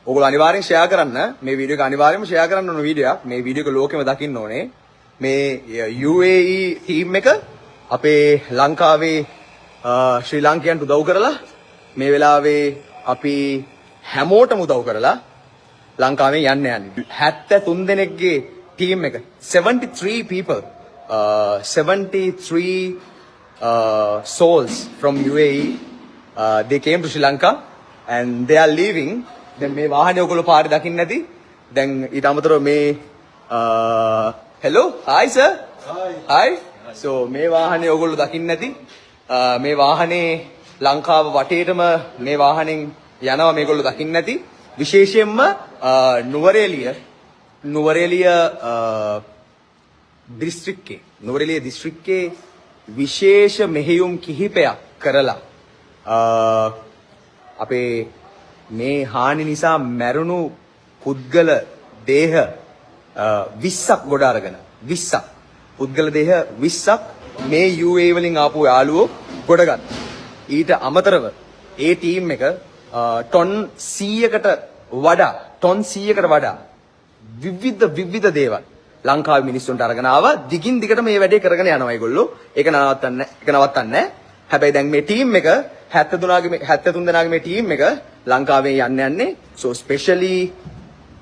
ඕගොල්ලෝ අනිවාර්යෙන් ෂෙයා කරන්න. මේ වීඩියෝ එක අනිවාර්යෙන්ම ෂෙයා කරන්න ඕන වීඩියෝ එකක්. මේ වීඩියෝ එක ලෝකෙම දකින්න ඕනේ. මේ UAE ටීම් එක අපේ ලංකාවේ ශ්‍රී ලාංකිකයන්ට උදව් කරලා මේ වෙලාවේ අපි හැමෝටම උදව් කරලා ලංකාවෙන් යන්නේ 73 දෙනෙක්ගේ ටීම් එක 73 people 73 souls from UAE they came to Sri Lanka and they are leaving. දැන් මේ වාහනේ ඔයගොල්ලෝ පාරේ දකින්න නැති. දැන් ඊට අමතරව මේ hello hi sir hi so මේ වාහනේ ඔයගොල්ලෝ දකින්න නැති. මේ වාහනේ ලංකාව වටේටම මේ වාහනෙන් යනවා මේගොල්ලෝ දකින්න නැති. විශේෂයෙන්ම නුවරඑළිය දිස්ත්‍රික්කයේ විශේෂ මෙහෙයුම් කිහිපයක් කරලා අපේ මේ හානි නිසා මැරුණු පුද්ගල දේහ 20ක් ගොඩ අරගෙන 20ක් පුද්ගල දේහ 20ක් මේ UAE වලින් ආපු යාළුවෝ ගොඩගත්තා. ඊට අමතරව ඒ ටීම් එක ටොන් 100කට වඩා විවිධ දේවල් ලංකාවේ මිනිස්සුන්ට අරගෙන ආවා. දිගින් දිගට මේ වැඩේ කරගෙන යනවා ඒගොල්ලෝ. ඒක නවත්තන්නේ. හැබැයි දැන් මේ ටීම් එක 73 දෙනාගේ මේ ටීම් එක ලංකාවෙන් යන්නේ. so specially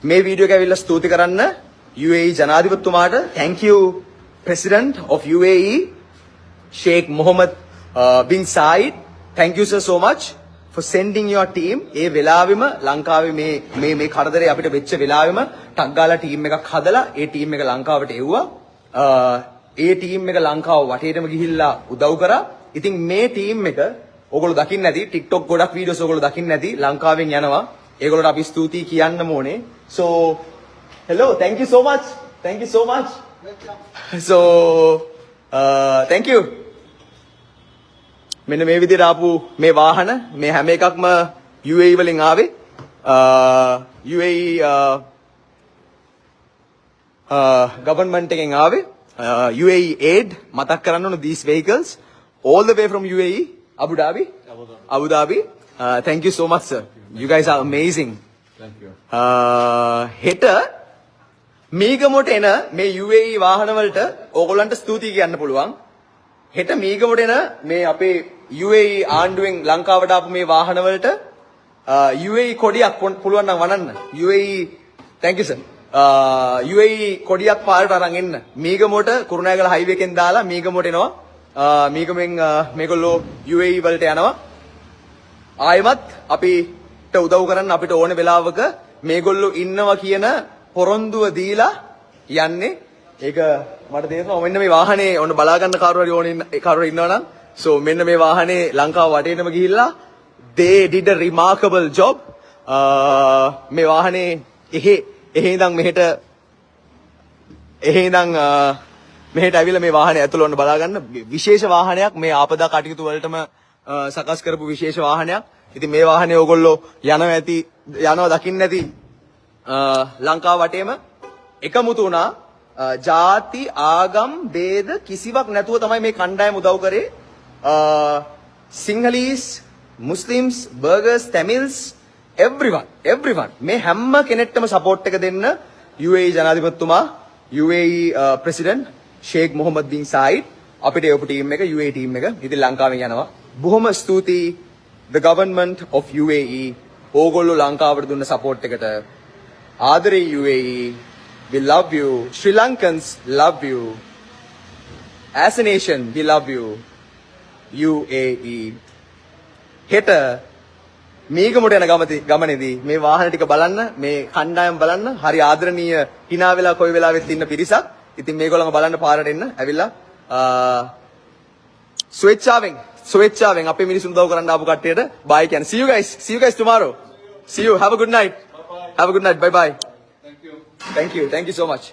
මේ වීඩියෝ එක ඇවිල්ලා ස්තුති කරන්න UAE ජනාධිපතිතුමාට thank you president of UAE Sheikh Mohammed bin Said thank you sir so much for sending your team. ඒ වෙලාවෙම ලංකාවේ මේ කරදරේ අපිට වෙච්ච වෙලාවෙම ටක් ගාලා ටීම් එකක් හදලා ඒ ටීම් එක ලංකාවට එව්වා. ඒ ටීම් එක ලංකාව වටේටම ගිහිල්ලා උදව් කරා. ඉතින් මේ ටීම් එක ඕගොල්ලෝ දකින්න නැති TikTok ගොඩක් වීඩියෝස් ඕගොල්ලෝ දකින්න නැති ලංකාවෙන් යනවා. ඒගොල්ලෝට අපි ස්තුතියි කියන්නම ඕනේ. so hello thank you so much so thank you. මෙන්න මේ විදිහට ආපු මේ වාහන මේ හැම එකක්ම UAE වලින් ආවේ. UAE government එකෙන් ආවේ. UAE aid මතක් කරන්න ඕන these vehicles all the way from UAE Abu Dhabi. Thank you so much sir. You guys are amazing. Thank you. හෙට මීගමොට එන මේ UAE වාහන වලට ඕගොල්ලන්ට ස්තුතියි කියන්න පුළුවන්. හෙට මීගමොට එන මේ අපේ UAE ආණ්ඩුවෙන් ලංකාවට ආපු මේ වාහන වලට UAE කොඩියක් පුළුවන් නම් වනන්න. UAE thank you sir. UAE කොඩියක් පාරට අරන් එන්න. මීගමොට කුරුණෑගල හයිවේ එකෙන් දාලා මීගමොට එනවා. මීගමෙන් මේගොල්ලෝ UAE වලට යනවා. ආයෙමත් අපිට උදව් කරන්න අපිට ඕන වෙලාවක මේගොල්ලෝ ඉන්නවා කියන පොරොන්දුව දීලා යන්නේ. ඒක මට තේරෙනවා. මෙන්න මේ වාහනේ ඔන්න බලා ගන්න කවුරු ඉන්නවනම් so මෙන්න මේ වාහනේ ලංකාව වටේටම ගිහිල්ලා they did a remarkable job. මේ වාහනේ එහෙ ඉඳන් මෙහෙට ඇවිල්ලා මේ වාහනේ ඇතුළ ඔන්න බලා ගන්න විශේෂ වාහනයක්. මේ ආපදා කටයුතු වලටම සකස් කරපු විශේෂ වාහනයක්. ඉතින් මේ වාහනේ ඕගොල්ලෝ යනවා දකින්න ඇති ලංකාව වටේම එකමුතු වුණා. ජාති ආගම් ભેද කිසිවක් නැතුව තමයි මේ කණ්ඩායම උදව් කරේ. Sinhalese, Muslims, Burghers, Tamils, everyone මේ හැම කෙනෙක්ටම සපෝට් එක දෙන්න UAE ජනාධිපතිතුමා UAE president Sheikh Mohammed bin Said අපිට එවපු ටීම් එක UAE ටීම් එක ඉතින් ලංකාවෙන් යනවා. බොහොම ස්තුතියි the government of UAE ඕගොල්ලෝ ලංකාවට දුන්න සපෝට් එකට. ආදරේ UAE, we love you. Sri Lankans love you. As a nation we love you. UAE. හෙට මීගමොට යන ගමනේදී මේ වාහන ටික බලන්න, මේ කණ්ඩායම බලන්න, හරි ආදරණීය hina වෙලා කොයි වෙලාවෙත් ඉන්න පිරිසක්. ඉතින් මේගොල්ලන්ව බලන්න පාරට එන්න ඇවිල්ලා ස්වේච්ඡාවෙන් අපේ මිනිස්සුන් උදව් කරන්න ආපු කට්ටියට bye කියන්නේ. See you guys tomorrow. See you. Have a good night. Bye bye. Have a good night. Bye bye. Thank you. Thank you so much.